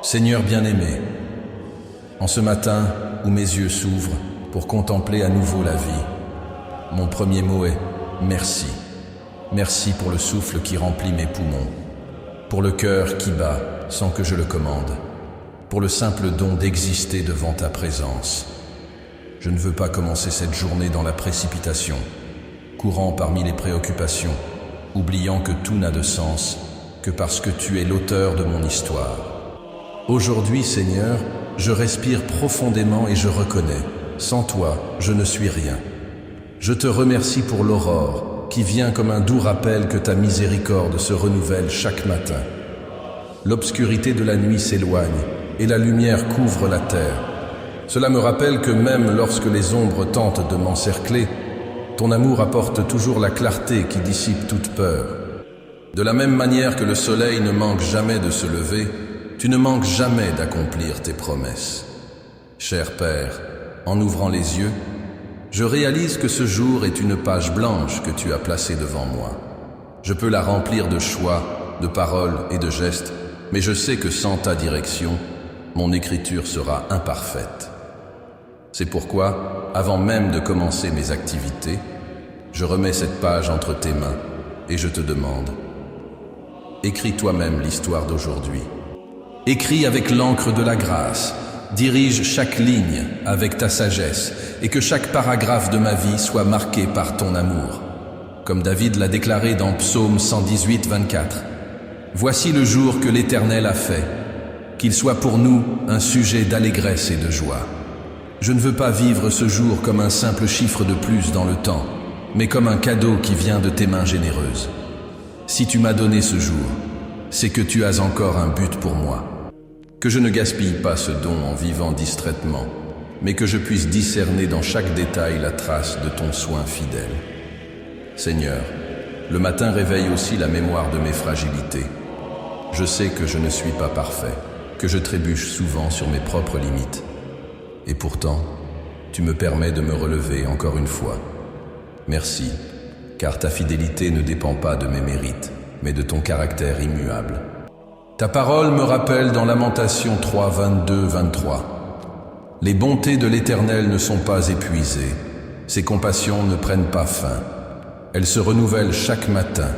Seigneur bien-aimé, en ce matin où mes yeux s'ouvrent pour contempler à nouveau la vie, mon premier mot est merci. Merci pour le souffle qui remplit mes poumons, pour le cœur qui bat sans que je le commande, pour le simple don d'exister devant ta présence. Je ne veux pas commencer cette journée dans la précipitation, courant parmi les préoccupations, oubliant que tout n'a de sens que parce que tu es l'auteur de mon histoire. Aujourd'hui, Seigneur, je respire profondément et je reconnais, sans toi, je ne suis rien. Je te remercie pour l'aurore, qui vient comme un doux rappel que ta miséricorde se renouvelle chaque matin. L'obscurité de la nuit s'éloigne et la lumière couvre la terre. Cela me rappelle que même lorsque les ombres tentent de m'encercler, ton amour apporte toujours la clarté qui dissipe toute peur. De la même manière que le soleil ne manque jamais de se lever, tu ne manques jamais d'accomplir tes promesses. Cher Père, en ouvrant les yeux, je réalise que ce jour est une page blanche que tu as placée devant moi. Je peux la remplir de choix, de paroles et de gestes, mais je sais que sans ta direction, mon écriture sera imparfaite. C'est pourquoi, avant même de commencer mes activités, je remets cette page entre tes mains et je te demande, écris toi-même l'histoire d'aujourd'hui. Écris avec l'encre de la grâce, dirige chaque ligne avec ta sagesse et que chaque paragraphe de ma vie soit marqué par ton amour. Comme David l'a déclaré dans Psaume 118, 24. Voici le jour que l'Éternel a fait, qu'il soit pour nous un sujet d'allégresse et de joie. Je ne veux pas vivre ce jour comme un simple chiffre de plus dans le temps, mais comme un cadeau qui vient de tes mains généreuses. Si tu m'as donné ce jour, c'est que tu as encore un but pour moi. Que je ne gaspille pas ce don en vivant distraitement, mais que je puisse discerner dans chaque détail la trace de ton soin fidèle. Seigneur, le matin réveille aussi la mémoire de mes fragilités. Je sais que je ne suis pas parfait, que je trébuche souvent sur mes propres limites. Et pourtant, tu me permets de me relever encore une fois. Merci, car ta fidélité ne dépend pas de mes mérites, mais de ton caractère immuable. Ta parole me rappelle dans Lamentations 3, 22, 23. Les bontés de l'Éternel ne sont pas épuisées, ses compassions ne prennent pas fin. Elles se renouvellent chaque matin.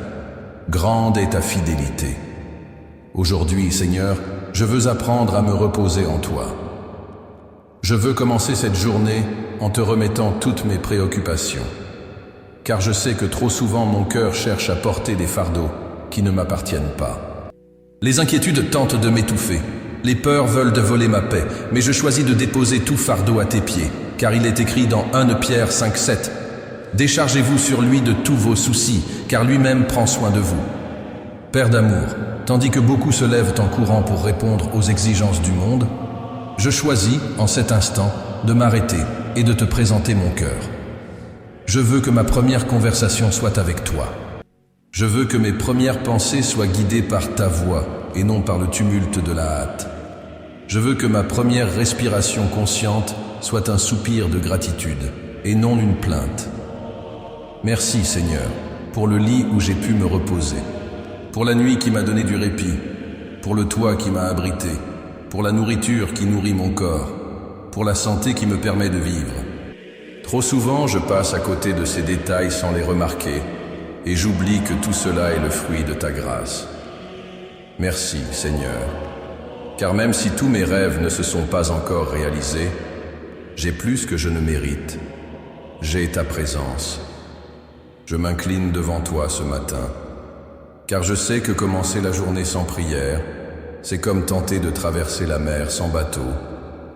Grande est ta fidélité. Aujourd'hui, Seigneur, je veux apprendre à me reposer en toi. Je veux commencer cette journée en te remettant toutes mes préoccupations, car je sais que trop souvent mon cœur cherche à porter des fardeaux qui ne m'appartiennent pas. Les inquiétudes tentent de m'étouffer, les peurs veulent de voler ma paix, mais je choisis de déposer tout fardeau à tes pieds, car il est écrit dans 1 Pierre 5, 7. Déchargez-vous sur lui de tous vos soucis, car lui-même prend soin de vous. Père d'amour, tandis que beaucoup se lèvent en courant pour répondre aux exigences du monde, je choisis, en cet instant, de m'arrêter et de te présenter mon cœur. Je veux que ma première conversation soit avec toi. Je veux que mes premières pensées soient guidées par ta voix et non par le tumulte de la hâte. Je veux que ma première respiration consciente soit un soupir de gratitude et non une plainte. Merci Seigneur, pour le lit où j'ai pu me reposer, pour la nuit qui m'a donné du répit, pour le toit qui m'a abrité, pour la nourriture qui nourrit mon corps, pour la santé qui me permet de vivre. Trop souvent, je passe à côté de ces détails sans les remarquer, et j'oublie que tout cela est le fruit de ta grâce. Merci, Seigneur, car même si tous mes rêves ne se sont pas encore réalisés, j'ai plus que je ne mérite. J'ai ta présence. Je m'incline devant toi ce matin, car je sais que commencer la journée sans prière, c'est comme tenter de traverser la mer sans bateau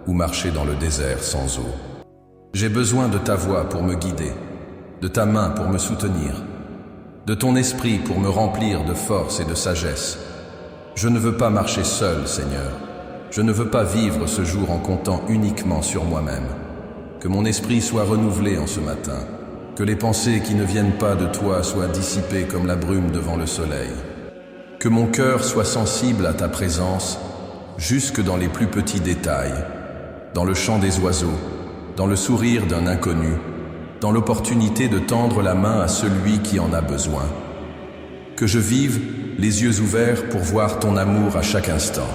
ou marcher dans le désert sans eau. J'ai besoin de ta voix pour me guider, de ta main pour me soutenir, de ton esprit pour me remplir de force et de sagesse. Je ne veux pas marcher seul, Seigneur. Je ne veux pas vivre ce jour en comptant uniquement sur moi-même. Que mon esprit soit renouvelé en ce matin. Que les pensées qui ne viennent pas de toi soient dissipées comme la brume devant le soleil. Que mon cœur soit sensible à ta présence, jusque dans les plus petits détails, dans le chant des oiseaux, dans le sourire d'un inconnu, dans l'opportunité de tendre la main à celui qui en a besoin. Que je vive les yeux ouverts pour voir ton amour à chaque instant.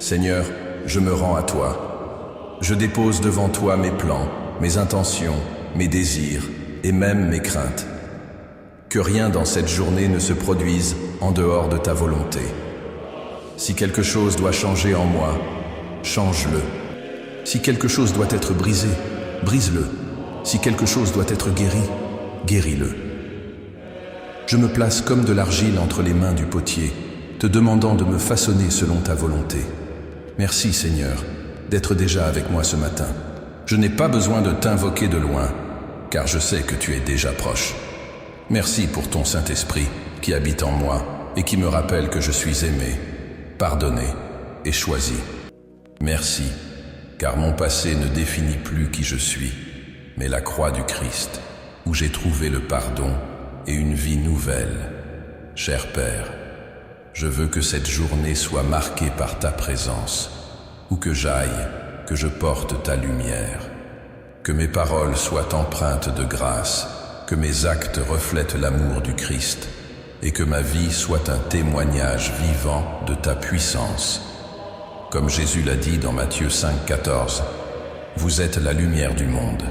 Seigneur, je me rends à toi. Je dépose devant toi mes plans, mes intentions, mes désirs et même mes craintes. Que rien dans cette journée ne se produise en dehors de ta volonté. Si quelque chose doit changer en moi, change-le. Si quelque chose doit être brisé, brise-le. Si quelque chose doit être guéri, guéris-le. Je me place comme de l'argile entre les mains du potier, te demandant de me façonner selon ta volonté. Merci Seigneur, d'être déjà avec moi ce matin. Je n'ai pas besoin de t'invoquer de loin, car je sais que tu es déjà proche. Merci pour ton Saint-Esprit qui habite en moi et qui me rappelle que je suis aimé, pardonné et choisi. Merci, car mon passé ne définit plus qui je suis, mais la croix du Christ, où j'ai trouvé le pardon et une vie nouvelle. Cher Père, je veux que cette journée soit marquée par ta présence. Où que j'aille, que je porte ta lumière. Que mes paroles soient empreintes de grâce, que mes actes reflètent l'amour du Christ, et que ma vie soit un témoignage vivant de ta puissance. Comme Jésus l'a dit dans Matthieu 5,14, vous êtes la lumière du monde.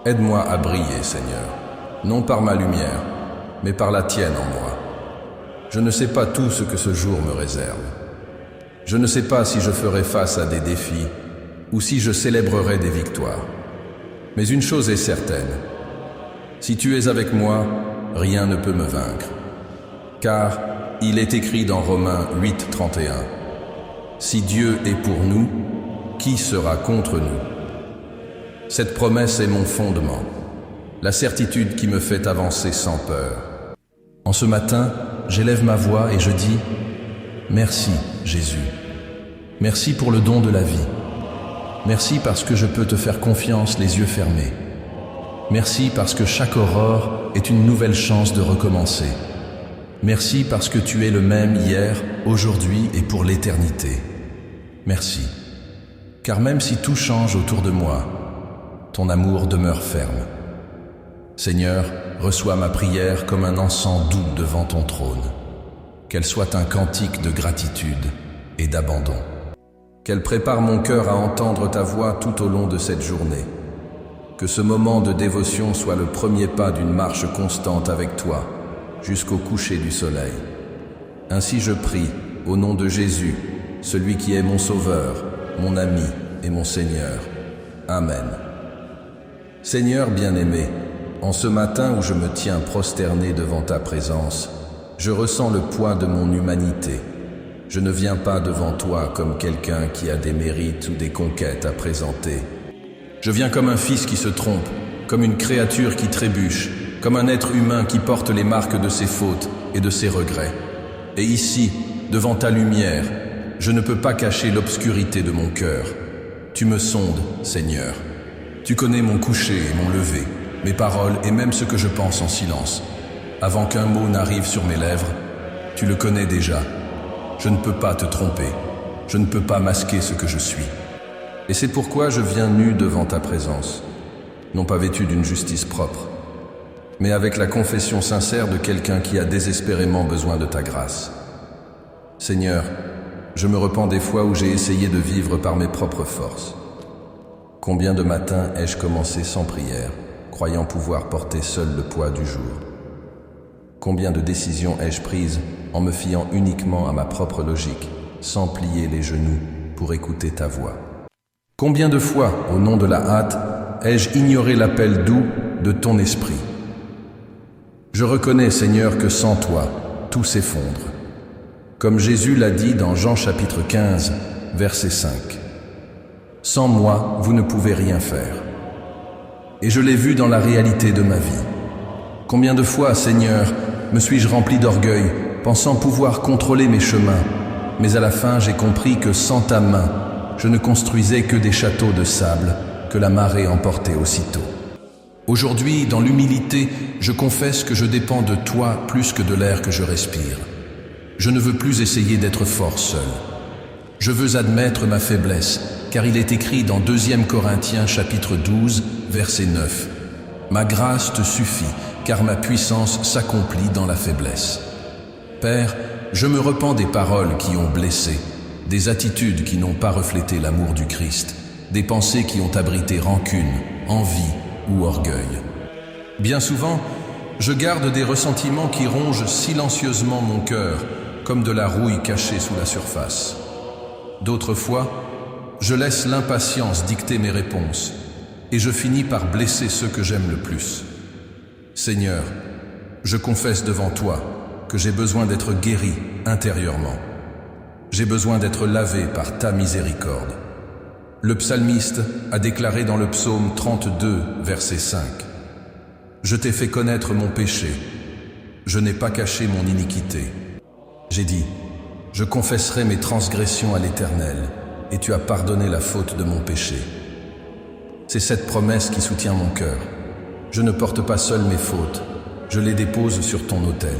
Aide-moi à briller, Seigneur, non par ma lumière, mais par la tienne en moi. Je ne sais pas tout ce que ce jour me réserve. Je ne sais pas si je ferai face à des défis ou si je célébrerai des victoires. Mais une chose est certaine, si tu es avec moi, rien ne peut me vaincre. Car il est écrit dans Romains 8,31, si Dieu est pour nous, qui sera contre nous? Cette promesse est mon fondement, la certitude qui me fait avancer sans peur. En ce matin, j'élève ma voix et je dis « Merci, Jésus. Merci pour le don de la vie. Merci parce que je peux te faire confiance les yeux fermés. Merci parce que chaque aurore est une nouvelle chance de recommencer. Merci parce que tu es le même hier, aujourd'hui et pour l'éternité. Merci. Car même si tout change autour de moi, ton amour demeure ferme. Seigneur, reçois ma prière comme un encens doux devant ton trône. Qu'elle soit un cantique de gratitude et d'abandon. Qu'elle prépare mon cœur à entendre ta voix tout au long de cette journée. Que ce moment de dévotion soit le premier pas d'une marche constante avec toi, jusqu'au coucher du soleil. Ainsi je prie, au nom de Jésus, celui qui est mon Sauveur, mon ami et mon Seigneur. Amen. Seigneur bien-aimé, en ce matin où je me tiens prosterné devant ta présence, je ressens le poids de mon humanité. Je ne viens pas devant toi comme quelqu'un qui a des mérites ou des conquêtes à présenter. Je viens comme un fils qui se trompe, comme une créature qui trébuche, comme un être humain qui porte les marques de ses fautes et de ses regrets. Et ici, devant ta lumière, je ne peux pas cacher l'obscurité de mon cœur. Tu me sondes, Seigneur. Tu connais mon coucher et mon lever, mes paroles et même ce que je pense en silence. Avant qu'un mot n'arrive sur mes lèvres, tu le connais déjà. Je ne peux pas te tromper. Je ne peux pas masquer ce que je suis. Et c'est pourquoi je viens nu devant ta présence, non pas vêtu d'une justice propre, mais avec la confession sincère de quelqu'un qui a désespérément besoin de ta grâce. Seigneur, je me repens des fois où j'ai essayé de vivre par mes propres forces. Combien de matins ai-je commencé sans prière, croyant pouvoir porter seul le poids du jour? Combien de décisions ai-je prises en me fiant uniquement à ma propre logique, sans plier les genoux pour écouter ta voix? Combien de fois, au nom de la hâte, ai-je ignoré l'appel doux de ton esprit? Je reconnais, Seigneur, que sans toi, tout s'effondre. Comme Jésus l'a dit dans Jean chapitre 15, verset 5. Sans moi, vous ne pouvez rien faire. Et je l'ai vu dans la réalité de ma vie. Combien de fois, Seigneur, me suis-je rempli d'orgueil, pensant pouvoir contrôler mes chemins, mais à la fin j'ai compris que sans ta main, je ne construisais que des châteaux de sable que la marée emportait aussitôt. Aujourd'hui, dans l'humilité, je confesse que je dépends de toi plus que de l'air que je respire. Je ne veux plus essayer d'être fort seul. Je veux admettre ma faiblesse, car il est écrit dans 2 Corinthiens chapitre 12, verset 9. Ma grâce te suffit, car ma puissance s'accomplit dans la faiblesse. Père, je me repens des paroles qui ont blessé, des attitudes qui n'ont pas reflété l'amour du Christ, des pensées qui ont abrité rancune, envie ou orgueil. Bien souvent, je garde des ressentiments qui rongent silencieusement mon cœur, comme de la rouille cachée sous la surface. D'autres fois, je laisse l'impatience dicter mes réponses, et je finis par blesser ceux que j'aime le plus. Seigneur, je confesse devant toi que j'ai besoin d'être guéri intérieurement. J'ai besoin d'être lavé par ta miséricorde. Le psalmiste a déclaré dans le psaume 32, verset 5. Je t'ai fait connaître mon péché. Je n'ai pas caché mon iniquité. J'ai dit, je confesserai mes transgressions à l'Éternel, et tu as pardonné la faute de mon péché. C'est cette promesse qui soutient mon cœur. Je ne porte pas seul mes fautes, je les dépose sur ton autel.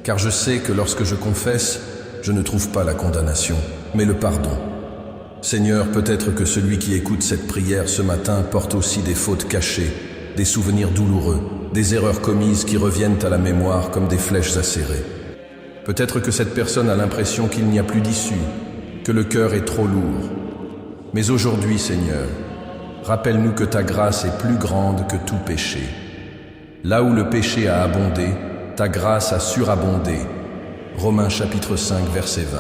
Car je sais que lorsque je confesse, je ne trouve pas la condamnation, mais le pardon. Seigneur, peut-être que celui qui écoute cette prière ce matin porte aussi des fautes cachées, des souvenirs douloureux, des erreurs commises qui reviennent à la mémoire comme des flèches acérées. Peut-être que cette personne a l'impression qu'il n'y a plus d'issue, que le cœur est trop lourd. Mais aujourd'hui, Seigneur, rappelle-nous que ta grâce est plus grande que tout péché. Là où le péché a abondé, ta grâce a surabondé. Romains chapitre 5, verset 20.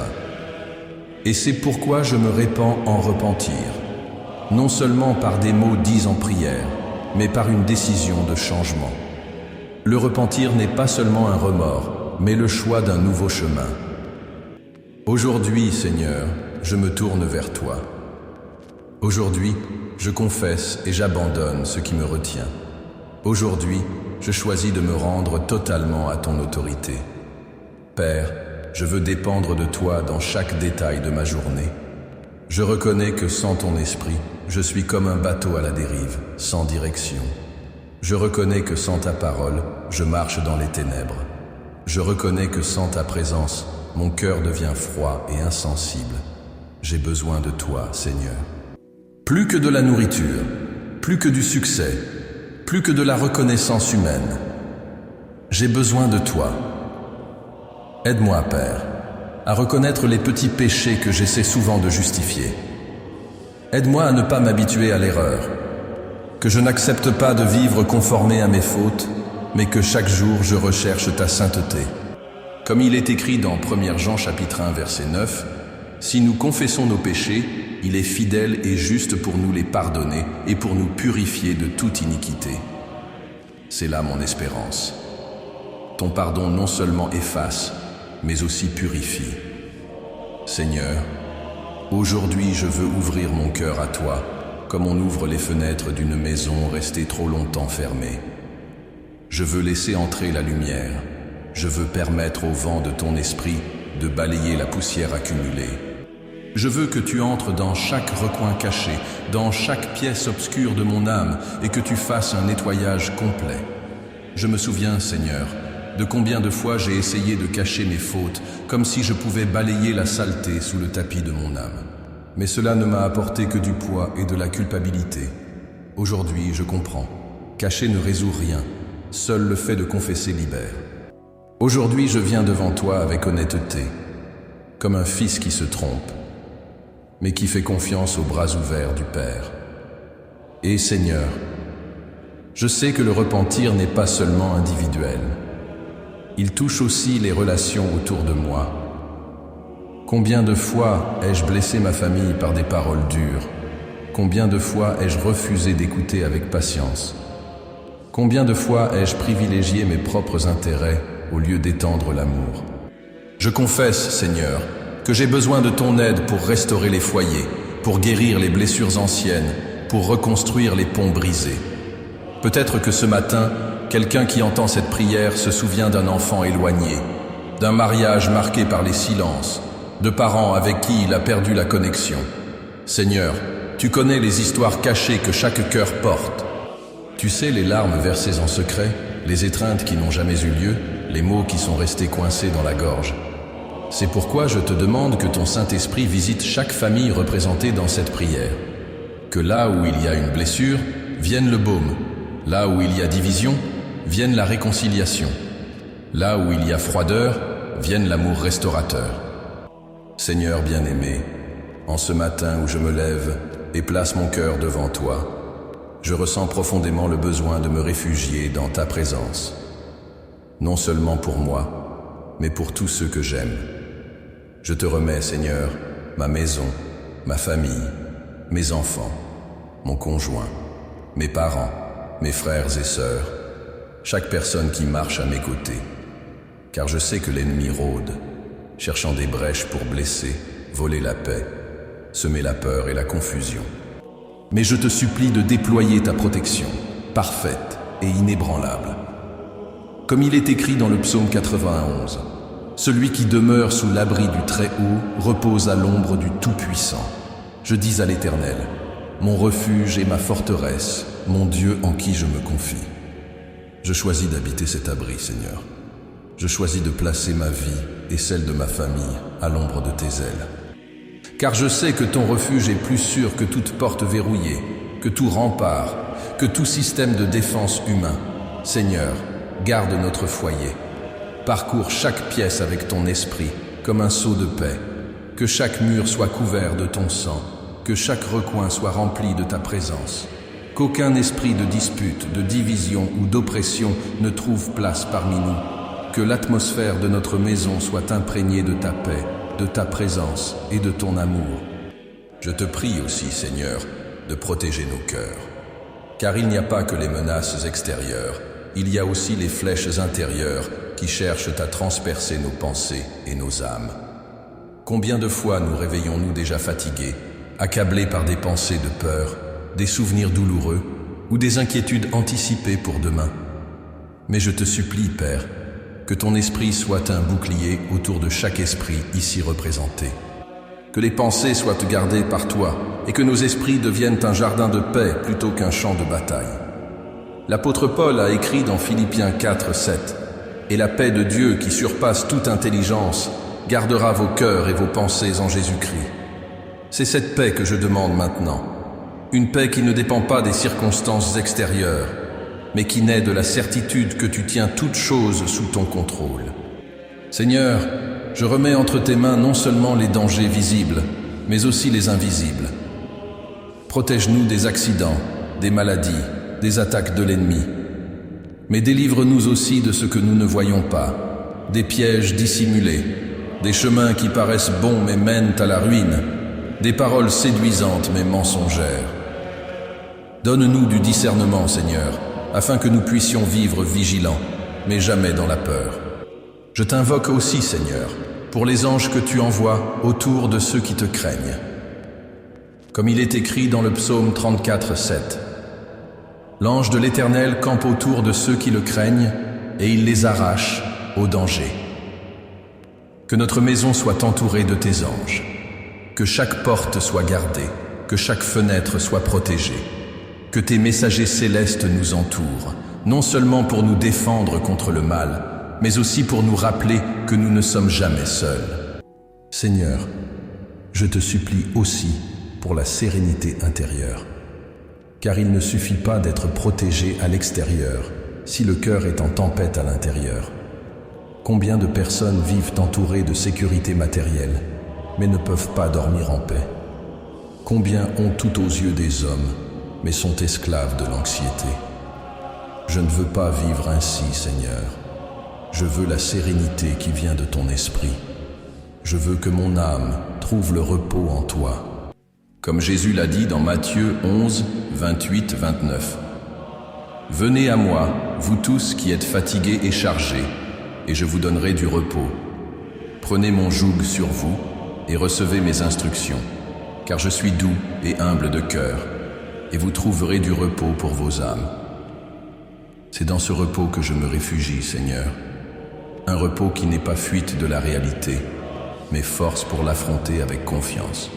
Et c'est pourquoi je me répands en repentir, non seulement par des mots dits en prière, mais par une décision de changement. Le repentir n'est pas seulement un remords, mais le choix d'un nouveau chemin. Aujourd'hui, Seigneur, je me tourne vers toi. Aujourd'hui, je confesse et j'abandonne ce qui me retient. Aujourd'hui, je choisis de me rendre totalement à ton autorité. Père, je veux dépendre de toi dans chaque détail de ma journée. Je reconnais que sans ton esprit, je suis comme un bateau à la dérive, sans direction. Je reconnais que sans ta parole, je marche dans les ténèbres. Je reconnais que sans ta présence, mon cœur devient froid et insensible. J'ai besoin de toi, Seigneur. Plus que de la nourriture, plus que du succès, plus que de la reconnaissance humaine. J'ai besoin de toi. Aide-moi, Père, à reconnaître les petits péchés que j'essaie souvent de justifier. Aide-moi à ne pas m'habituer à l'erreur, que je n'accepte pas de vivre conformé à mes fautes, mais que chaque jour je recherche ta sainteté. Comme il est écrit dans 1 Jean chapitre 1 verset 9, « Si nous confessons nos péchés, il est fidèle et juste pour nous les pardonner et pour nous purifier de toute iniquité. » C'est là mon espérance. Ton pardon non seulement efface, mais aussi purifie. Seigneur, aujourd'hui je veux ouvrir mon cœur à toi, comme on ouvre les fenêtres d'une maison restée trop longtemps fermée. Je veux laisser entrer la lumière. Je veux permettre au vent de ton esprit de balayer la poussière accumulée. Je veux que tu entres dans chaque recoin caché, dans chaque pièce obscure de mon âme et que tu fasses un nettoyage complet. Je me souviens, Seigneur, de combien de fois j'ai essayé de cacher mes fautes, comme si je pouvais balayer la saleté sous le tapis de mon âme. Mais cela ne m'a apporté que du poids et de la culpabilité. Aujourd'hui, je comprends. Cacher ne résout rien. Seul le fait de confesser libère. Aujourd'hui, je viens devant toi avec honnêteté, comme un fils qui se trompe, mais qui fait confiance aux bras ouverts du Père. Et Seigneur, je sais que le repentir n'est pas seulement individuel. Il touche aussi les relations autour de moi. Combien de fois ai-je blessé ma famille par des paroles dures? Combien de fois ai-je refusé d'écouter avec patience? Combien de fois ai-je privilégié mes propres intérêts au lieu d'étendre l'amour? Je confesse, Seigneur, que j'ai besoin de ton aide pour restaurer les foyers, pour guérir les blessures anciennes, pour reconstruire les ponts brisés. Peut-être que ce matin, quelqu'un qui entend cette prière se souvient d'un enfant éloigné, d'un mariage marqué par les silences, de parents avec qui il a perdu la connexion. Seigneur, tu connais les histoires cachées que chaque cœur porte. Tu sais les larmes versées en secret, les étreintes qui n'ont jamais eu lieu, les mots qui sont restés coincés dans la gorge. C'est pourquoi je te demande que ton Saint-Esprit visite chaque famille représentée dans cette prière. Que là où il y a une blessure, vienne le baume. Là où il y a division, vienne la réconciliation. Là où il y a froideur, vienne l'amour restaurateur. Seigneur bien-aimé, en ce matin où je me lève et place mon cœur devant toi, je ressens profondément le besoin de me réfugier dans ta présence. Non seulement pour moi, mais pour tous ceux que j'aime. Je te remets, Seigneur, ma maison, ma famille, mes enfants, mon conjoint, mes parents, mes frères et sœurs, chaque personne qui marche à mes côtés. Car je sais que l'ennemi rôde, cherchant des brèches pour blesser, voler la paix, semer la peur et la confusion. Mais je te supplie de déployer ta protection, parfaite et inébranlable. Comme il est écrit dans le psaume 91, « Celui qui demeure sous l'abri du Très-Haut repose à l'ombre du Tout-Puissant. Je dis à l'Éternel, mon refuge et ma forteresse, mon Dieu en qui je me confie. » Je choisis d'habiter cet abri, Seigneur. Je choisis de placer ma vie et celle de ma famille à l'ombre de tes ailes. Car je sais que ton refuge est plus sûr que toute porte verrouillée, que tout rempart, que tout système de défense humain. Seigneur, garde notre foyer. Parcours chaque pièce avec ton esprit, comme un sceau de paix. Que chaque mur soit couvert de ton sang, que chaque recoin soit rempli de ta présence. Qu'aucun esprit de dispute, de division ou d'oppression ne trouve place parmi nous. Que l'atmosphère de notre maison soit imprégnée de ta paix, de ta présence et de ton amour. Je te prie aussi, Seigneur, de protéger nos cœurs. Car il n'y a pas que les menaces extérieures, il y a aussi les flèches intérieures qui cherchent à transpercer nos pensées et nos âmes. Combien de fois nous réveillons-nous déjà fatigués, accablés par des pensées de peur, des souvenirs douloureux ou des inquiétudes anticipées pour demain? Mais je te supplie, Père, que ton esprit soit un bouclier autour de chaque esprit ici représenté. Que les pensées soient gardées par toi et que nos esprits deviennent un jardin de paix plutôt qu'un champ de bataille. L'apôtre Paul a écrit dans Philippiens 4, 7 « Et la paix de Dieu qui surpasse toute intelligence gardera vos cœurs et vos pensées en Jésus-Christ. » C'est cette paix que je demande maintenant. Une paix qui ne dépend pas des circonstances extérieures, mais qui naît de la certitude que tu tiens toutes choses sous ton contrôle. Seigneur, je remets entre tes mains non seulement les dangers visibles, mais aussi les invisibles. Protège-nous des accidents, des maladies, des attaques de l'ennemi. Mais délivre-nous aussi de ce que nous ne voyons pas, des pièges dissimulés, des chemins qui paraissent bons mais mènent à la ruine, des paroles séduisantes mais mensongères. Donne-nous du discernement, Seigneur, afin que nous puissions vivre vigilants, mais jamais dans la peur. Je t'invoque aussi, Seigneur, pour les anges que tu envoies autour de ceux qui te craignent. Comme il est écrit dans le psaume 34, 7. L'ange de l'Éternel campe autour de ceux qui le craignent, et il les arrache au danger. Que notre maison soit entourée de tes anges, que chaque porte soit gardée, que chaque fenêtre soit protégée. Que tes messagers célestes nous entourent, non seulement pour nous défendre contre le mal, mais aussi pour nous rappeler que nous ne sommes jamais seuls. Seigneur, je te supplie aussi pour la sérénité intérieure, car il ne suffit pas d'être protégé à l'extérieur si le cœur est en tempête à l'intérieur. Combien de personnes vivent entourées de sécurité matérielle, mais ne peuvent pas dormir en paix? Combien ont tout aux yeux des hommes, mais sont esclaves de l'anxiété? Je ne veux pas vivre ainsi, Seigneur. Je veux la sérénité qui vient de ton esprit. Je veux que mon âme trouve le repos en toi. Comme Jésus l'a dit dans Matthieu 11, 28, 29. « Venez à moi, vous tous qui êtes fatigués et chargés, et je vous donnerai du repos. Prenez mon joug sur vous et recevez mes instructions, car je suis doux et humble de cœur, et vous trouverez du repos pour vos âmes. » C'est dans ce repos que je me réfugie, Seigneur. Un repos qui n'est pas fuite de la réalité, mais force pour l'affronter avec confiance.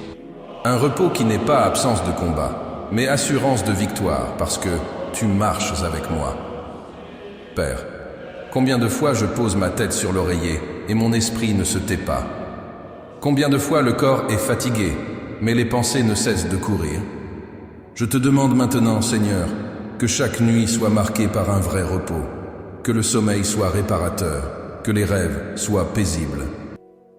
Un repos qui n'est pas absence de combat, mais assurance de victoire, parce que tu marches avec moi. Père, combien de fois je pose ma tête sur l'oreiller et mon esprit ne se tait pas? Combien de fois le corps est fatigué, mais les pensées ne cessent de courir? Je te demande maintenant, Seigneur, que chaque nuit soit marquée par un vrai repos, que le sommeil soit réparateur, que les rêves soient paisibles.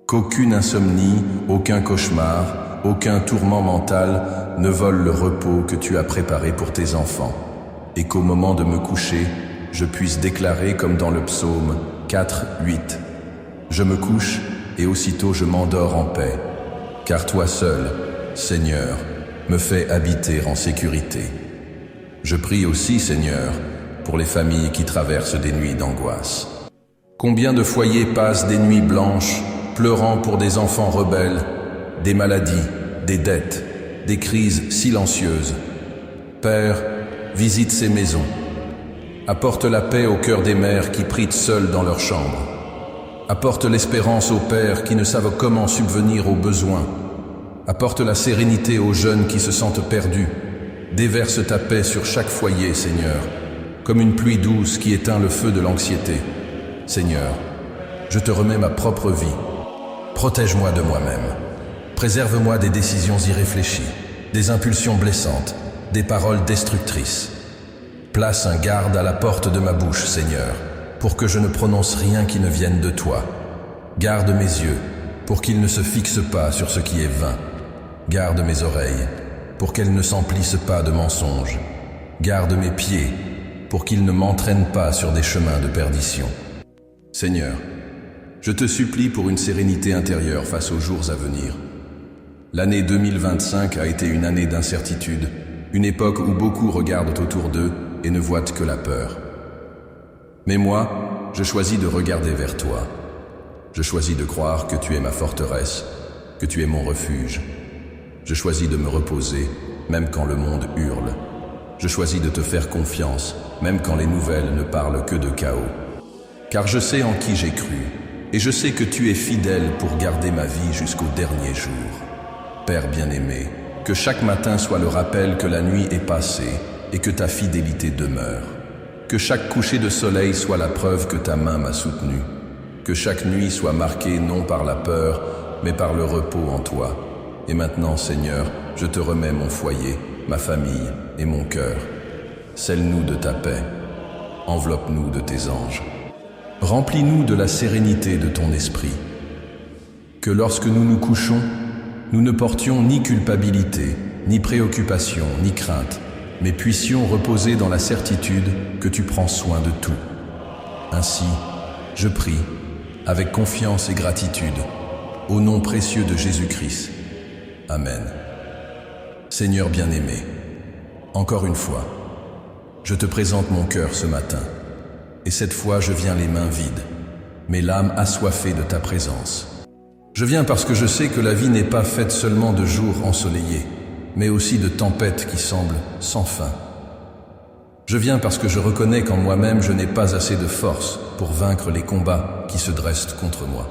Qu'aucune insomnie, aucun cauchemar, aucun tourment mental ne vole le repos que tu as préparé pour tes enfants, et qu'au moment de me coucher, je puisse déclarer comme dans le psaume 4, 8. Je me couche et aussitôt je m'endors en paix, car toi seul, Seigneur, me fais habiter en sécurité. Je prie aussi, Seigneur, pour les familles qui traversent des nuits d'angoisse. Combien de foyers passent des nuits blanches, pleurant pour des enfants rebelles, des maladies, des dettes, des crises silencieuses. Père, visite ces maisons. Apporte la paix au cœur des mères qui prient seules dans leur chambre. Apporte l'espérance aux pères qui ne savent comment subvenir aux besoins. Apporte la sérénité aux jeunes qui se sentent perdus. Déverse ta paix sur chaque foyer, Seigneur, comme une pluie douce qui éteint le feu de l'anxiété. Seigneur, je te remets ma propre vie. Protège-moi de moi-même. Préserve-moi des décisions irréfléchies, des impulsions blessantes, des paroles destructrices. Place un garde à la porte de ma bouche, Seigneur, pour que je ne prononce rien qui ne vienne de toi. Garde mes yeux, pour qu'ils ne se fixent pas sur ce qui est vain. Garde mes oreilles, pour qu'elles ne s'emplissent pas de mensonges. Garde mes pieds, pour qu'ils ne m'entraînent pas sur des chemins de perdition. Seigneur, je te supplie pour une sérénité intérieure face aux jours à venir. L'année 2025 a été une année d'incertitude, une époque où beaucoup regardent autour d'eux et ne voient que la peur. Mais moi, je choisis de regarder vers toi. Je choisis de croire que tu es ma forteresse, que tu es mon refuge. Je choisis de me reposer, même quand le monde hurle. Je choisis de te faire confiance, même quand les nouvelles ne parlent que de chaos. Car je sais en qui j'ai cru, et je sais que tu es fidèle pour garder ma vie jusqu'au dernier jour. Père bien-aimé, que chaque matin soit le rappel que la nuit est passée et que ta fidélité demeure. Que chaque coucher de soleil soit la preuve que ta main m'a soutenu. Que chaque nuit soit marquée non par la peur, mais par le repos en toi. Et maintenant, Seigneur, je te remets mon foyer, ma famille et mon cœur. Scelle-nous de ta paix. Enveloppe-nous de tes anges. Remplis-nous de la sérénité de ton esprit. Que lorsque nous nous couchons, nous ne portions ni culpabilité, ni préoccupation, ni crainte, mais puissions reposer dans la certitude que tu prends soin de tout. Ainsi, je prie, avec confiance et gratitude, au nom précieux de Jésus-Christ. Amen. Seigneur bien-aimé, encore une fois, je te présente mon cœur ce matin, et cette fois je viens les mains vides, mais l'âme assoiffée de ta présence. Je viens parce que je sais que la vie n'est pas faite seulement de jours ensoleillés, mais aussi de tempêtes qui semblent sans fin. Je viens parce que je reconnais qu'en moi-même je n'ai pas assez de force pour vaincre les combats qui se dressent contre moi.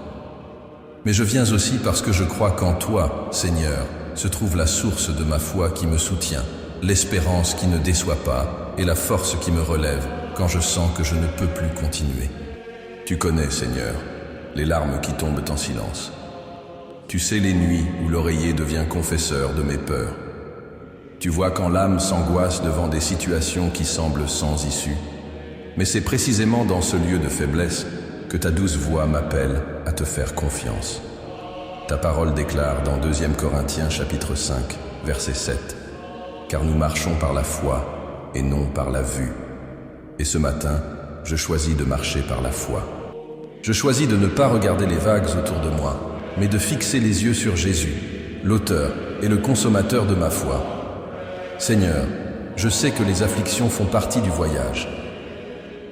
Mais je viens aussi parce que je crois qu'en toi, Seigneur, se trouve la source de ma foi qui me soutient, l'espérance qui ne déçoit pas et la force qui me relève quand je sens que je ne peux plus continuer. Tu connais, Seigneur, les larmes qui tombent en silence. Tu sais les nuits où l'oreiller devient confesseur de mes peurs. Tu vois quand l'âme s'angoisse devant des situations qui semblent sans issue. Mais c'est précisément dans ce lieu de faiblesse que ta douce voix m'appelle à te faire confiance. Ta parole déclare dans 2 Corinthiens chapitre 5, verset 7, « Car nous marchons par la foi et non par la vue. » Et ce matin, je choisis de marcher par la foi. Je choisis de ne pas regarder les vagues autour de moi, mais de fixer les yeux sur Jésus, l'auteur et le consommateur de ma foi. Seigneur, je sais que les afflictions font partie du voyage.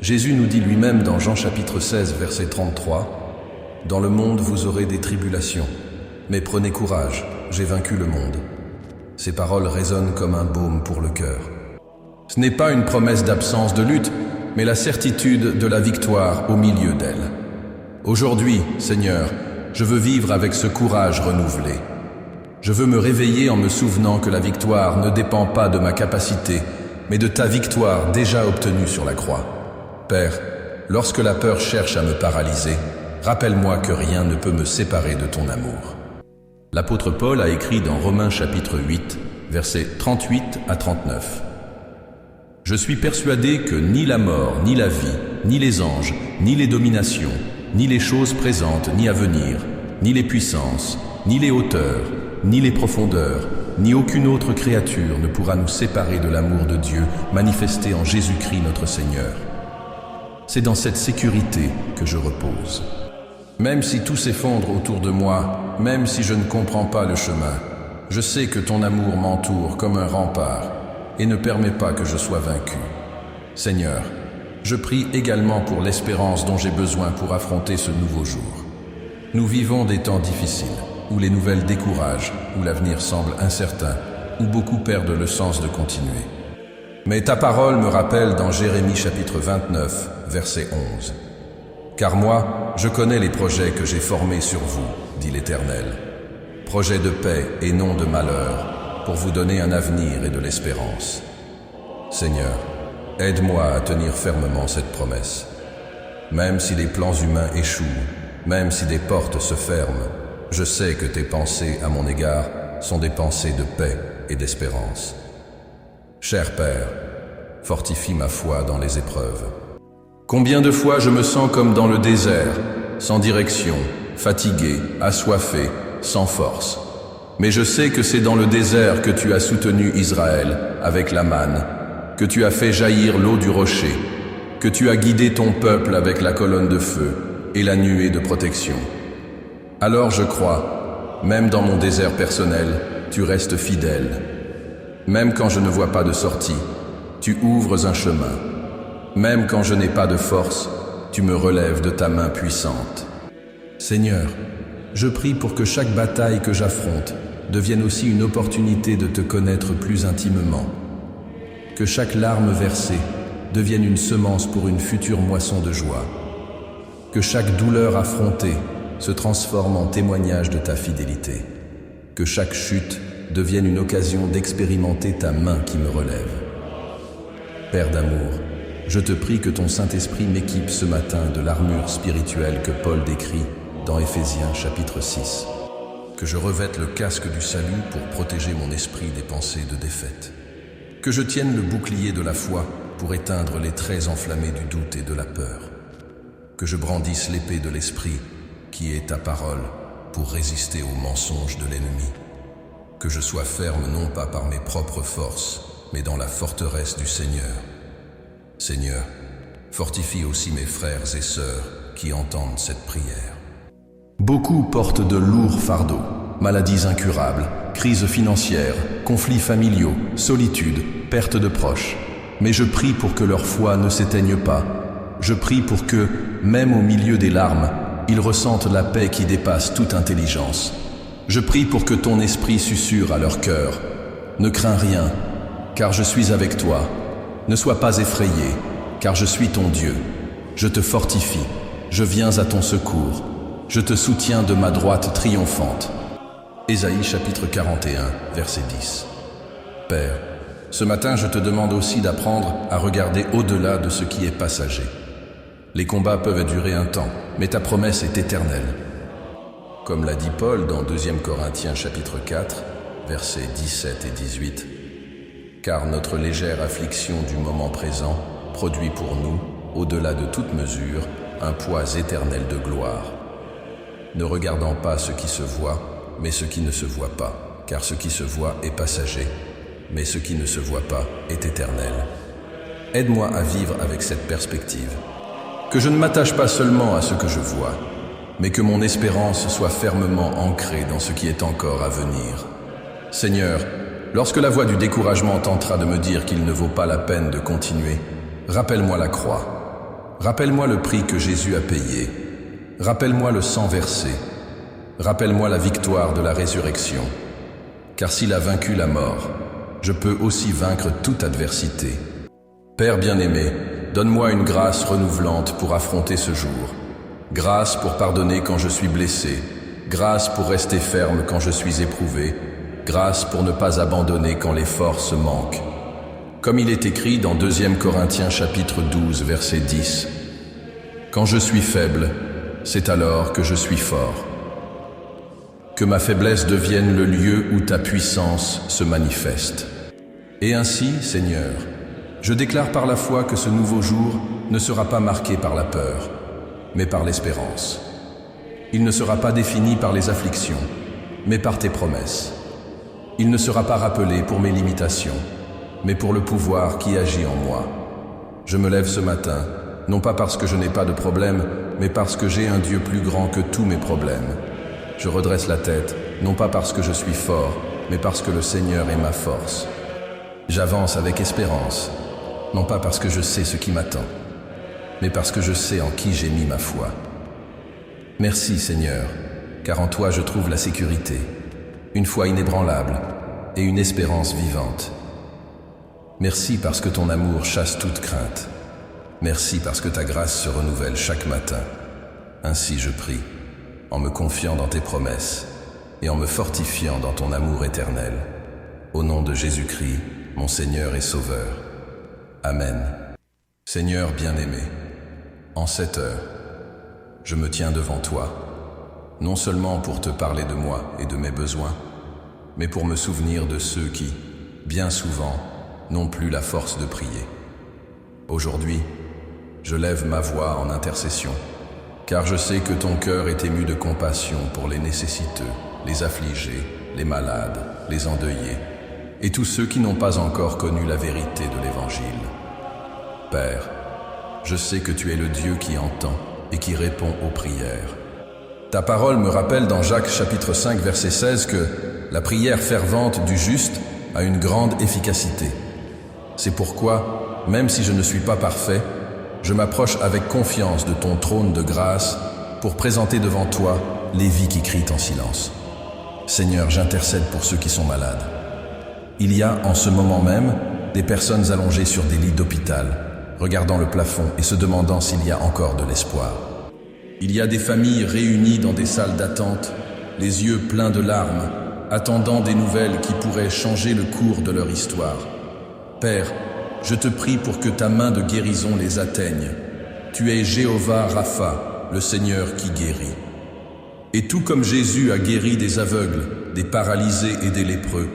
Jésus nous dit lui-même dans Jean chapitre 16, verset 33, « Dans le monde vous aurez des tribulations, mais prenez courage, j'ai vaincu le monde. » Ces paroles résonnent comme un baume pour le cœur. Ce n'est pas une promesse d'absence de lutte, mais la certitude de la victoire au milieu d'elle. Aujourd'hui, Seigneur, je veux vivre avec ce courage renouvelé. Je veux me réveiller en me souvenant que la victoire ne dépend pas de ma capacité, mais de ta victoire déjà obtenue sur la croix. Père, lorsque la peur cherche à me paralyser, rappelle-moi que rien ne peut me séparer de ton amour. L'apôtre Paul a écrit dans Romains chapitre 8, versets 38 à 39. « Je suis persuadé que ni la mort, ni la vie, ni les anges, ni les dominations, ni les choses présentes, ni à venir, ni les puissances, ni les hauteurs, ni les profondeurs, ni aucune autre créature ne pourra nous séparer de l'amour de Dieu manifesté en Jésus-Christ notre Seigneur. C'est dans cette sécurité que je repose. Même si tout s'effondre autour de moi, même si je ne comprends pas le chemin, je sais que ton amour m'entoure comme un rempart et ne permet pas que je sois vaincu. Seigneur, je prie également pour l'espérance dont j'ai besoin pour affronter ce nouveau jour. Nous vivons des temps difficiles, où les nouvelles découragent, où l'avenir semble incertain, où beaucoup perdent le sens de continuer. Mais ta parole me rappelle dans Jérémie chapitre 29, verset 11. « Car moi, je connais les projets que j'ai formés sur vous, dit l'Éternel. Projets de paix et non de malheur, pour vous donner un avenir et de l'espérance. » Seigneur, aide-moi à tenir fermement cette promesse. Même si les plans humains échouent, même si des portes se ferment, je sais que tes pensées à mon égard sont des pensées de paix et d'espérance. Cher Père, fortifie ma foi dans les épreuves. Combien de fois je me sens comme dans le désert, sans direction, fatigué, assoiffé, sans force. Mais je sais que c'est dans le désert que tu as soutenu Israël avec la manne, que tu as fait jaillir l'eau du rocher, que tu as guidé ton peuple avec la colonne de feu et la nuée de protection. Alors je crois, même dans mon désert personnel, tu restes fidèle. Même quand je ne vois pas de sortie, tu ouvres un chemin. Même quand je n'ai pas de force, tu me relèves de ta main puissante. Seigneur, je prie pour que chaque bataille que j'affronte devienne aussi une opportunité de te connaître plus intimement. Que chaque larme versée devienne une semence pour une future moisson de joie. Que chaque douleur affrontée se transforme en témoignage de ta fidélité. Que chaque chute devienne une occasion d'expérimenter ta main qui me relève. Père d'amour, je te prie que ton Saint-Esprit m'équipe ce matin de l'armure spirituelle que Paul décrit dans Éphésiens chapitre 6. Que je revête le casque du salut pour protéger mon esprit des pensées de défaite. Que je tienne le bouclier de la foi pour éteindre les traits enflammés du doute et de la peur. Que je brandisse l'épée de l'esprit, qui est ta parole, pour résister aux mensonges de l'ennemi. Que je sois ferme non pas par mes propres forces, mais dans la forteresse du Seigneur. Seigneur, fortifie aussi mes frères et sœurs qui entendent cette prière. Beaucoup portent de lourds fardeaux, maladies incurables, crises financières, conflits familiaux, solitude, perte de proches. Mais je prie pour que leur foi ne s'éteigne pas. Je prie pour que, même au milieu des larmes, ils ressentent la paix qui dépasse toute intelligence. Je prie pour que ton esprit susurre à leur cœur. Ne crains rien, car je suis avec toi. Ne sois pas effrayé, car je suis ton Dieu. Je te fortifie, je viens à ton secours. Je te soutiens de ma droite triomphante. Ésaïe chapitre 41, verset 10. Père, ce matin je te demande aussi d'apprendre à regarder au-delà de ce qui est passager. Les combats peuvent durer un temps, mais ta promesse est éternelle. Comme l'a dit Paul dans 2 Corinthiens chapitre 4, versets 17 et 18. Car notre légère affliction du moment présent produit pour nous, au-delà de toute mesure, un poids éternel de gloire. Ne regardant pas ce qui se voit, mais ce qui ne se voit pas, car ce qui se voit est passager, mais ce qui ne se voit pas est éternel. Aide-moi à vivre avec cette perspective. Que je ne m'attache pas seulement à ce que je vois, mais que mon espérance soit fermement ancrée dans ce qui est encore à venir. Seigneur, lorsque la voix du découragement tentera de me dire qu'il ne vaut pas la peine de continuer, rappelle-moi la croix. Rappelle-moi le prix que Jésus a payé. Rappelle-moi le sang versé. Rappelle-moi la victoire de la résurrection. Car s'il a vaincu la mort, je peux aussi vaincre toute adversité. Père bien-aimé, donne-moi une grâce renouvelante pour affronter ce jour. Grâce pour pardonner quand je suis blessé. Grâce pour rester ferme quand je suis éprouvé. Grâce pour ne pas abandonner quand les forces manquent. Comme il est écrit dans 2 Corinthiens chapitre 12, verset 10. Quand je suis faible, c'est alors que je suis fort. Que ma faiblesse devienne le lieu où ta puissance se manifeste. Et ainsi, Seigneur, je déclare par la foi que ce nouveau jour ne sera pas marqué par la peur, mais par l'espérance. Il ne sera pas défini par les afflictions, mais par tes promesses. Il ne sera pas rappelé pour mes limitations, mais pour le pouvoir qui agit en moi. Je me lève ce matin, non pas parce que je n'ai pas de problème, mais parce que j'ai un Dieu plus grand que tous mes problèmes. Je redresse la tête, non pas parce que je suis fort, mais parce que le Seigneur est ma force. J'avance avec espérance, non pas parce que je sais ce qui m'attend, mais parce que je sais en qui j'ai mis ma foi. Merci Seigneur, car en toi je trouve la sécurité, une foi inébranlable et une espérance vivante. Merci parce que ton amour chasse toute crainte. Merci parce que ta grâce se renouvelle chaque matin. Ainsi je prie, en me confiant dans tes promesses et en me fortifiant dans ton amour éternel. Au nom de Jésus-Christ, mon Seigneur et Sauveur. Amen. Seigneur bien-aimé, en cette heure, je me tiens devant toi, non seulement pour te parler de moi et de mes besoins, mais pour me souvenir de ceux qui, bien souvent, n'ont plus la force de prier. Aujourd'hui, je lève ma voix en intercession, car je sais que ton cœur est ému de compassion pour les nécessiteux, les affligés, les malades, les endeuillés, et tous ceux qui n'ont pas encore connu la vérité de l'Évangile. Père, je sais que tu es le Dieu qui entend et qui répond aux prières. Ta parole me rappelle dans Jacques chapitre 5 verset 16 que la prière fervente du juste a une grande efficacité. C'est pourquoi, même si je ne suis pas parfait, je m'approche avec confiance de ton trône de grâce pour présenter devant toi les vies qui crient en silence. Seigneur, j'intercède pour ceux qui sont malades. Il y a en ce moment même des personnes allongées sur des lits d'hôpital, regardant le plafond et se demandant s'il y a encore de l'espoir. Il y a des familles réunies dans des salles d'attente, les yeux pleins de larmes, attendant des nouvelles qui pourraient changer le cours de leur histoire. Père, je te prie pour que ta main de guérison les atteigne. Tu es Jéhovah Rapha, le Seigneur qui guérit. Et tout comme Jésus a guéri des aveugles, des paralysés et des lépreux,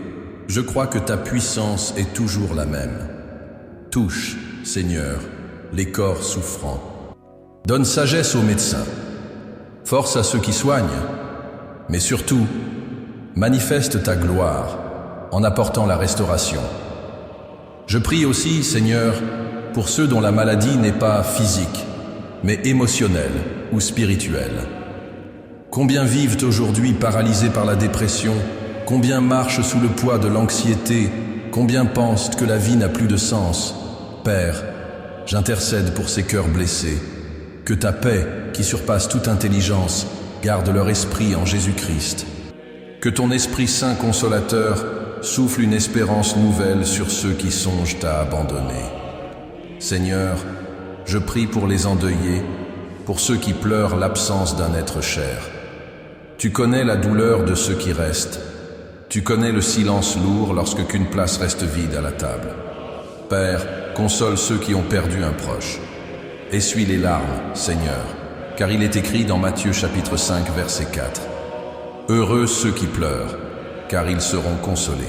je crois que ta puissance est toujours la même. Touche, Seigneur, les corps souffrants. Donne sagesse aux médecins, force à ceux qui soignent, mais surtout, manifeste ta gloire en apportant la restauration. Je prie aussi, Seigneur, pour ceux dont la maladie n'est pas physique, mais émotionnelle ou spirituelle. Combien vivent aujourd'hui paralysés par la dépression, combien marchent sous le poids de l'anxiété, combien pensent que la vie n'a plus de sens. Père, j'intercède pour ces cœurs blessés. Que ta paix, qui surpasse toute intelligence, garde leur esprit en Jésus-Christ. Que ton Esprit Saint consolateur souffle une espérance nouvelle sur ceux qui songent à abandonner. Seigneur, je prie pour les endeuillés, pour ceux qui pleurent l'absence d'un être cher. Tu connais la douleur de ceux qui restent. Tu connais le silence lourd lorsque qu'une place reste vide à la table. Père, console ceux qui ont perdu un proche. Essuie les larmes, Seigneur, car il est écrit dans Matthieu chapitre 5 verset 4. Heureux ceux qui pleurent, car ils seront consolés.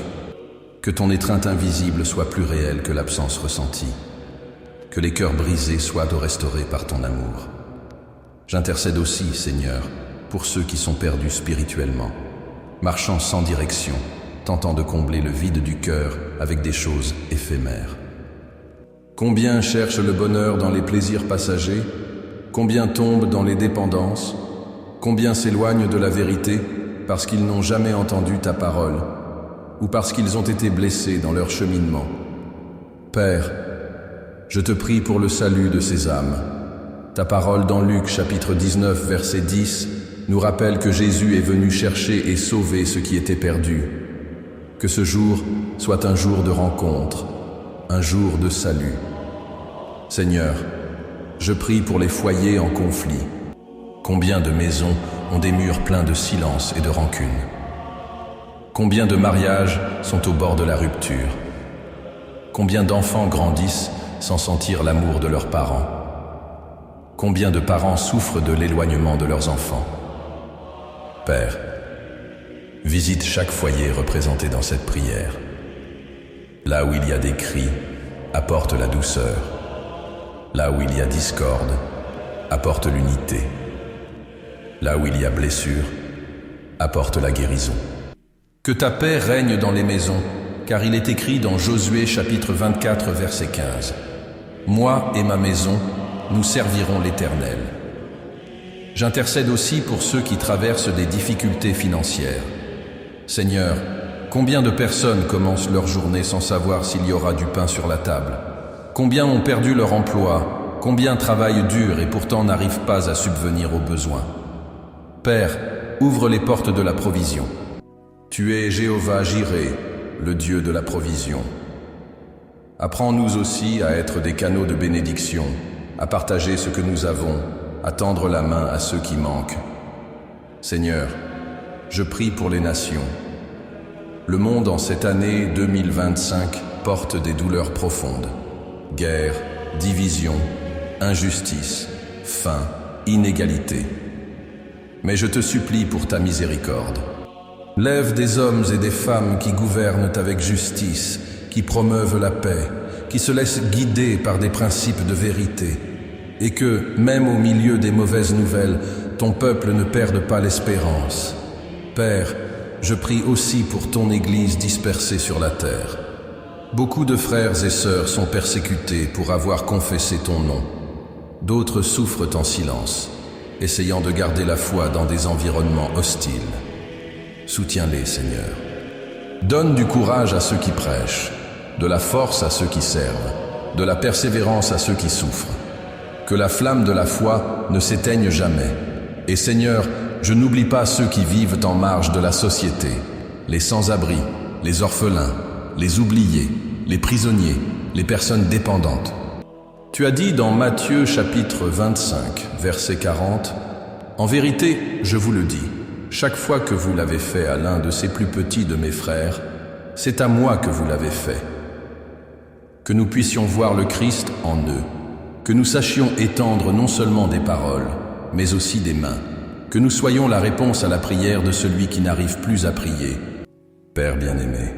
Que ton étreinte invisible soit plus réelle que l'absence ressentie. Que les cœurs brisés soient restaurés par ton amour. J'intercède aussi, Seigneur, pour ceux qui sont perdus spirituellement, marchant sans direction, tentant de combler le vide du cœur avec des choses éphémères. Combien cherchent le bonheur dans les plaisirs passagers? Combien tombent dans les dépendances? Combien s'éloignent de la vérité parce qu'ils n'ont jamais entendu ta parole ou parce qu'ils ont été blessés dans leur cheminement? Père, je te prie pour le salut de ces âmes. Ta parole dans Luc chapitre 19 verset 10 nous rappelle que Jésus est venu chercher et sauver ce qui était perdu. Que ce jour soit un jour de rencontre, un jour de salut. Seigneur, je prie pour les foyers en conflit. Combien de maisons ont des murs pleins de silence et de rancune? Combien de mariages sont au bord de la rupture? Combien d'enfants grandissent sans sentir l'amour de leurs parents? Combien de parents souffrent de l'éloignement de leurs enfants? Père, visite chaque foyer représenté dans cette prière. Là où il y a des cris, apporte la douceur. Là où il y a discorde, apporte l'unité. Là où il y a blessure, apporte la guérison. Que ta paix règne dans les maisons, car il est écrit dans Josué chapitre 24 verset 15. Moi et ma maison, nous servirons l'Éternel. J'intercède aussi pour ceux qui traversent des difficultés financières. Seigneur, combien de personnes commencent leur journée sans savoir s'il y aura du pain sur la table? Combien ont perdu leur emploi? Combien travaillent dur et pourtant n'arrivent pas à subvenir aux besoins? Père, ouvre les portes de la provision. Tu es Jéhovah Jireh, le Dieu de la provision. Apprends-nous aussi à être des canaux de bénédiction, à partager ce que nous avons, à tendre la main à ceux qui manquent. Seigneur, je prie pour les nations. Le monde en cette année 2025 porte des douleurs profondes. Guerre, division, injustice, faim, inégalité. Mais je te supplie pour ta miséricorde. Lève des hommes et des femmes qui gouvernent avec justice, qui promeuvent la paix, qui se laissent guider par des principes de vérité, et que, même au milieu des mauvaises nouvelles, ton peuple ne perde pas l'espérance. Père, je prie aussi pour ton Église dispersée sur la terre. Beaucoup de frères et sœurs sont persécutés pour avoir confessé ton nom. D'autres souffrent en silence, essayant de garder la foi dans des environnements hostiles. Soutiens-les, Seigneur. Donne du courage à ceux qui prêchent, de la force à ceux qui servent, de la persévérance à ceux qui souffrent. Que la flamme de la foi ne s'éteigne jamais. Et Seigneur, je n'oublie pas ceux qui vivent en marge de la société, les sans-abri, les orphelins, les oubliés, les prisonniers, les personnes dépendantes. Tu as dit dans Matthieu chapitre 25, verset 40, « En vérité, je vous le dis, chaque fois que vous l'avez fait à l'un de ces plus petits de mes frères, c'est à moi que vous l'avez fait. » Que nous puissions voir le Christ en eux, que nous sachions étendre non seulement des paroles, mais aussi des mains, que nous soyons la réponse à la prière de celui qui n'arrive plus à prier. Père bien-aimé,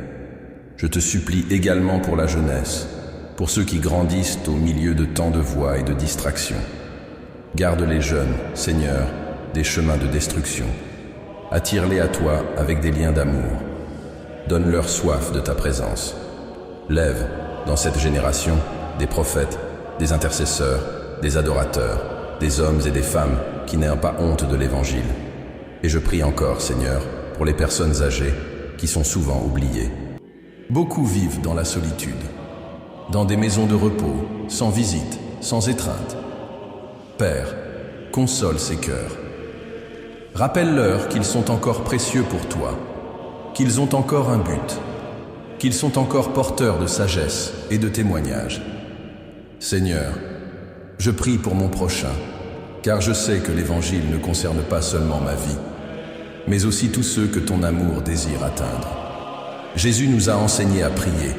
je te supplie également pour la jeunesse, pour ceux qui grandissent au milieu de tant de voix et de distractions. Garde les jeunes, Seigneur, des chemins de destruction. Attire-les à toi avec des liens d'amour. Donne-leur soif de ta présence. Lève, dans cette génération, des prophètes, des intercesseurs, des adorateurs, des hommes et des femmes qui n'aient pas honte de l'Évangile. Et je prie encore, Seigneur, pour les personnes âgées qui sont souvent oubliées. Beaucoup vivent dans la solitude, dans des maisons de repos, sans visite, sans étreinte. Père, console ces cœurs. Rappelle-leur qu'ils sont encore précieux pour toi, qu'ils ont encore un but, qu'ils sont encore porteurs de sagesse et de témoignages. Seigneur, je prie pour mon prochain, car je sais que l'Évangile ne concerne pas seulement ma vie, mais aussi tous ceux que ton amour désire atteindre. Jésus nous a enseigné à prier,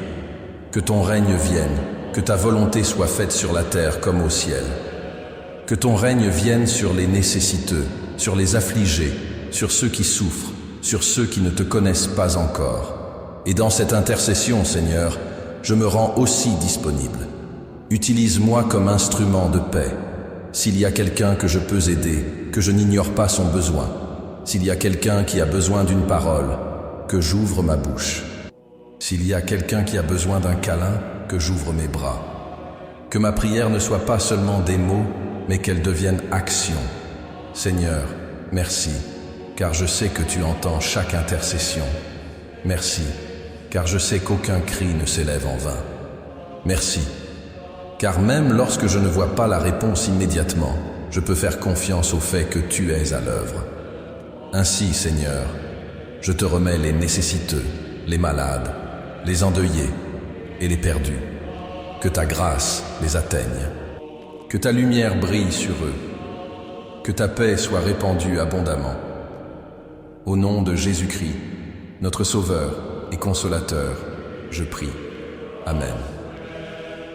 que ton règne vienne, que ta volonté soit faite sur la terre comme au ciel, que ton règne vienne sur les nécessiteux, sur les affligés, sur ceux qui souffrent, sur ceux qui ne te connaissent pas encore. Et dans cette intercession, Seigneur, je me rends aussi disponible. Utilise-moi comme instrument de paix. S'il y a quelqu'un que je peux aider, que je n'ignore pas son besoin, s'il y a quelqu'un qui a besoin d'une parole, que j'ouvre ma bouche. S'il y a quelqu'un qui a besoin d'un câlin, que j'ouvre mes bras. Que ma prière ne soit pas seulement des mots, mais qu'elle devienne action. Seigneur, merci, car je sais que tu entends chaque intercession. Merci, car je sais qu'aucun cri ne s'élève en vain. Merci, car même lorsque je ne vois pas la réponse immédiatement, je peux faire confiance au fait que tu es à l'œuvre. Ainsi, Seigneur, je te remets les nécessiteux, les malades, les endeuillés et les perdus. Que ta grâce les atteigne, que ta lumière brille sur eux, que ta paix soit répandue abondamment. Au nom de Jésus-Christ, notre Sauveur et Consolateur, je prie. Amen.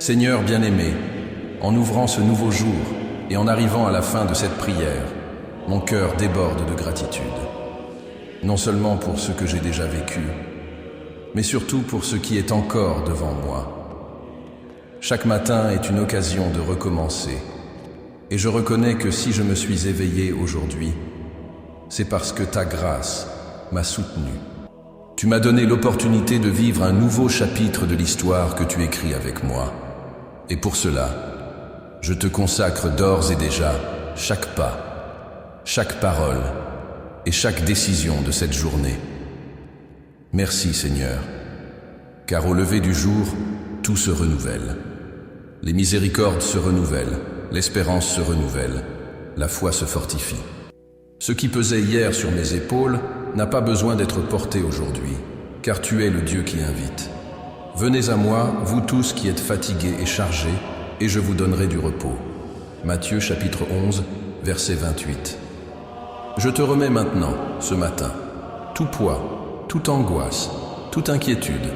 Seigneur bien-aimé, en ouvrant ce nouveau jour et en arrivant à la fin de cette prière, mon cœur déborde de gratitude. Non seulement pour ce que j'ai déjà vécu, mais surtout pour ce qui est encore devant moi. Chaque matin est une occasion de recommencer, et je reconnais que si je me suis éveillé aujourd'hui, c'est parce que ta grâce m'a soutenu. Tu m'as donné l'opportunité de vivre un nouveau chapitre de l'histoire que tu écris avec moi. Et pour cela, je te consacre d'ores et déjà chaque pas, chaque parole et chaque décision de cette journée. Merci Seigneur, car au lever du jour, tout se renouvelle. Les miséricordes se renouvellent, l'espérance se renouvelle, la foi se fortifie. Ce qui pesait hier sur mes épaules n'a pas besoin d'être porté aujourd'hui, car tu es le Dieu qui invite. Venez à moi, vous tous qui êtes fatigués et chargés, et je vous donnerai du repos. Matthieu chapitre 11, verset 28. Je te remets maintenant, ce matin, tout poids, toute angoisse, toute inquiétude,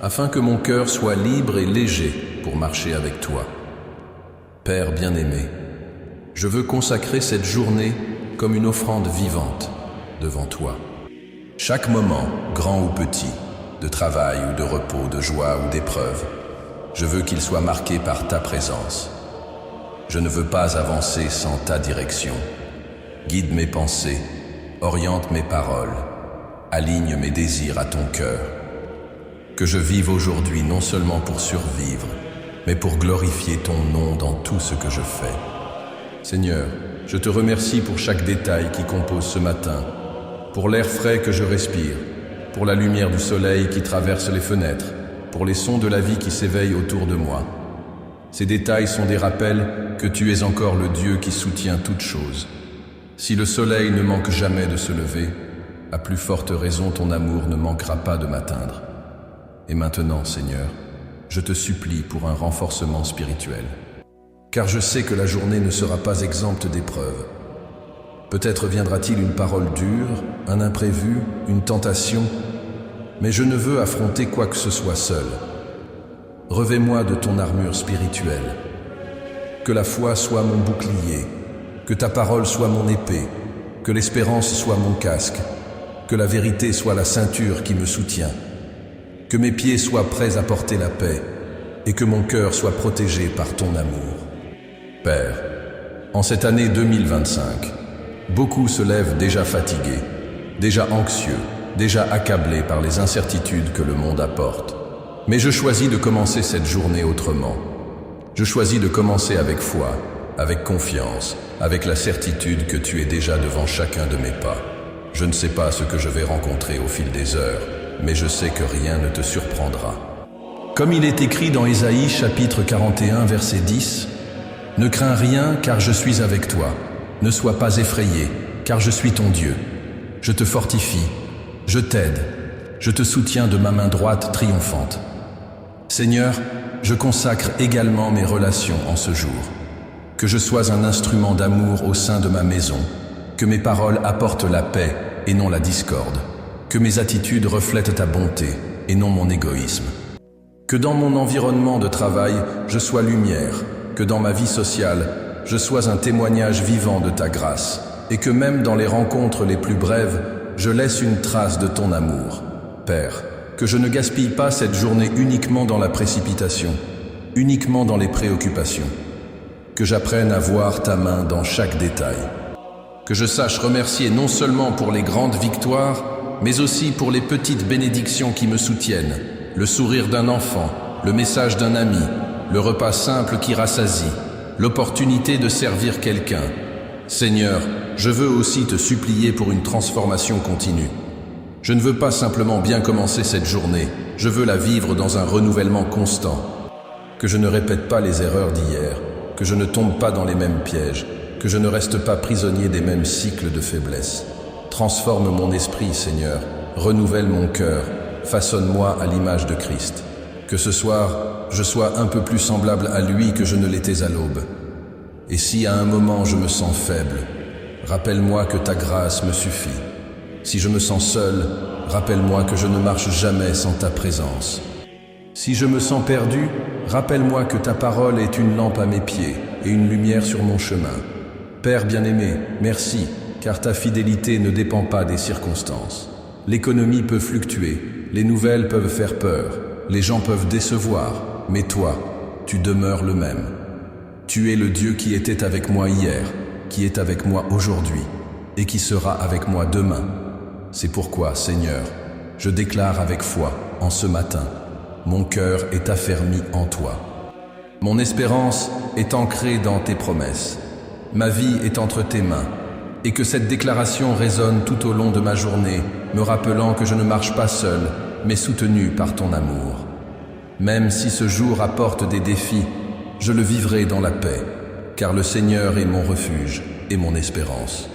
afin que mon cœur soit libre et léger pour marcher avec toi. Père bien-aimé, je veux consacrer cette journée comme une offrande vivante devant toi. Chaque moment, grand ou petit, de travail ou de repos, de joie ou d'épreuve, je veux qu'il soit marqué par ta présence. Je ne veux pas avancer sans ta direction. Guide mes pensées, oriente mes paroles, aligne mes désirs à ton cœur. Que je vive aujourd'hui non seulement pour survivre, mais pour glorifier ton nom dans tout ce que je fais. Seigneur, je te remercie pour chaque détail qui compose ce matin, pour l'air frais que je respire, pour la lumière du soleil qui traverse les fenêtres, pour les sons de la vie qui s'éveillent autour de moi. Ces détails sont des rappels que tu es encore le Dieu qui soutient toutes choses. Si le soleil ne manque jamais de se lever, à plus forte raison ton amour ne manquera pas de m'atteindre. Et maintenant, Seigneur, je te supplie pour un renforcement spirituel. Car je sais que la journée ne sera pas exempte d'épreuves. Peut-être viendra-t-il une parole dure, un imprévu, une tentation, mais je ne veux affronter quoi que ce soit seul. Revêt-moi de ton armure spirituelle. Que la foi soit mon bouclier, que ta parole soit mon épée, que l'espérance soit mon casque, que la vérité soit la ceinture qui me soutient, que mes pieds soient prêts à porter la paix et que mon cœur soit protégé par ton amour. Père, en cette année 2025, beaucoup se lèvent déjà fatigués, déjà anxieux, déjà accablés par les incertitudes que le monde apporte. Mais je choisis de commencer cette journée autrement. Je choisis de commencer avec foi, avec confiance, avec la certitude que tu es déjà devant chacun de mes pas. Je ne sais pas ce que je vais rencontrer au fil des heures, mais je sais que rien ne te surprendra. Comme il est écrit dans Ésaïe chapitre 41 verset 10, « Ne crains rien car je suis avec toi, ne sois pas effrayé car je suis ton Dieu. Je te fortifie, je t'aide, je te soutiens de ma main droite triomphante. » Seigneur, je consacre également mes relations en ce jour. Que je sois un instrument d'amour au sein de ma maison, que mes paroles apportent la paix et non la discorde, que mes attitudes reflètent ta bonté et non mon égoïsme. Que dans mon environnement de travail, je sois lumière, que dans ma vie sociale, je sois un témoignage vivant de ta grâce, et que même dans les rencontres les plus brèves, je laisse une trace de ton amour. Père, que je ne gaspille pas cette journée uniquement dans la précipitation, uniquement dans les préoccupations. Que j'apprenne à voir ta main dans chaque détail. Que je sache remercier non seulement pour les grandes victoires, mais aussi pour les petites bénédictions qui me soutiennent, le sourire d'un enfant, le message d'un ami, le repas simple qui rassasie, l'opportunité de servir quelqu'un. Seigneur, je veux aussi te supplier pour une transformation continue. Je ne veux pas simplement bien commencer cette journée, je veux la vivre dans un renouvellement constant. Que je ne répète pas les erreurs d'hier, que je ne tombe pas dans les mêmes pièges, que je ne reste pas prisonnier des mêmes cycles de faiblesse. Transforme mon esprit, Seigneur, renouvelle mon cœur, façonne-moi à l'image de Christ. Que ce soir, je sois un peu plus semblable à lui que je ne l'étais à l'aube. Et si à un moment je me sens faible, rappelle-moi que ta grâce me suffit. Si je me sens seul, rappelle-moi que je ne marche jamais sans ta présence. Si je me sens perdu, rappelle-moi que ta parole est une lampe à mes pieds et une lumière sur mon chemin. Père bien-aimé, merci, car ta fidélité ne dépend pas des circonstances. L'économie peut fluctuer, les nouvelles peuvent faire peur, les gens peuvent décevoir, mais toi, tu demeures le même. Tu es le Dieu qui était avec moi hier, qui est avec moi aujourd'hui. et qui sera avec moi demain. C'est pourquoi, Seigneur, je déclare avec foi, en ce matin, mon cœur est affermi en toi. Mon espérance est ancrée dans tes promesses. Ma vie est entre tes mains, et que cette déclaration résonne tout au long de ma journée, me rappelant que je ne marche pas seul, mais soutenu par ton amour. Même si ce jour apporte des défis, je le vivrai dans la paix, car le Seigneur est mon refuge et mon espérance.